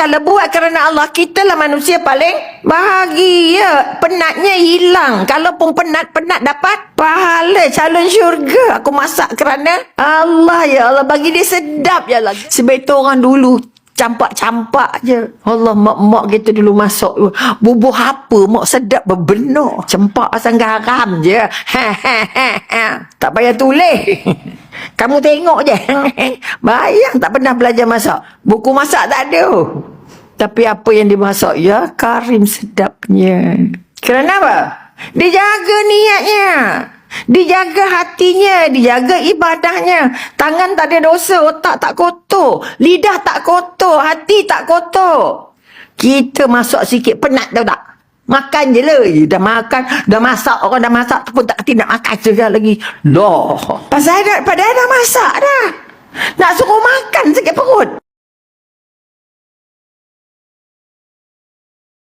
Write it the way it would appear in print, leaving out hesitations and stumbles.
kalau buat kerana Allah, kita lah manusia paling bahagia. Penatnya hilang. Kalau pun penat dapat pahala calon syurga. Aku masak kerana Allah, ya Allah, bagi dia sedap je lah. Sebab itu orang dulu campak-campak je. Allah, mak-mak kita dulu masak bubuh apa, mak sedap berbenar. Campak asal garam je. Tak payah tulis. Kamu tengok je. Bayang tak pernah belajar masak. Buku masak tak ada. Tapi apa yang dimasak, ya karim sedapnya. Kerana apa? Dijaga niatnya, dijaga hatinya, dijaga ibadahnya. Tangan tak ada dosa, otak tak kotor, lidah tak kotor, hati tak kotor. Kita masak sikit penat, tahu tak? Makan je lah. Dah makan, dah masak, orang dah masak tu pun tak kerti nak makan sekali lagi. Loh, padahal dah masak dah. Nak suruh makan sikit perut.